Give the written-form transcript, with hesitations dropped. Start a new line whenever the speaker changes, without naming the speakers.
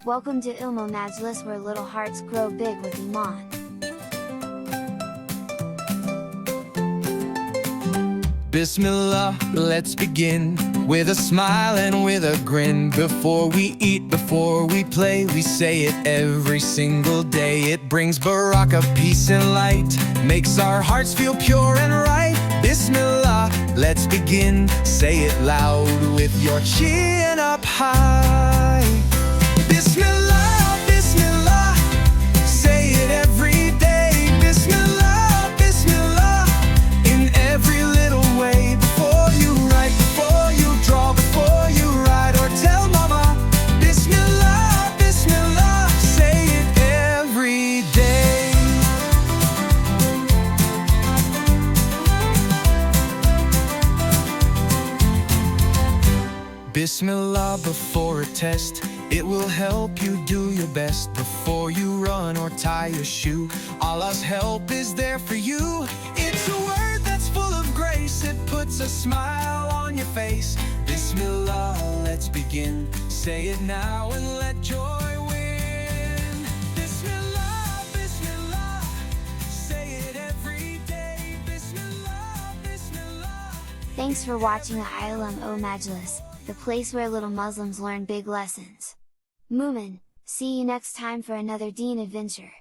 Welcome to ILM-O-MAJLIS, where little hearts grow big with Iman.
Bismillah, let's begin with a smile and with a grin. Before we eat, before we play, we say it every single day. It brings barakah, peace and light, makes our hearts feel pure and right. Bismillah, let's begin. Say it loud with your chin up high. Bismillah, Bismillah, say it every day. Bismillah, Bismillah, in every little way. Before you write, before you draw, before you write or tell mama. Bismillah, Bismillah, say it every day. Bismillah before a test, it will help you do your best. Before you run or tie your shoe, Allah's help is there for you. It's a word that's full of grace, it puts a smile on your face. Bismillah, let's begin. Say it now and let joy win. Bismillah, Bismillah, say it every day. Bismillah, Bismillah.
Thanks for watching the ILM-O-MAJLIS, the place where little Muslims learn big lessons. Mu'min, see you next time for another Deen adventure.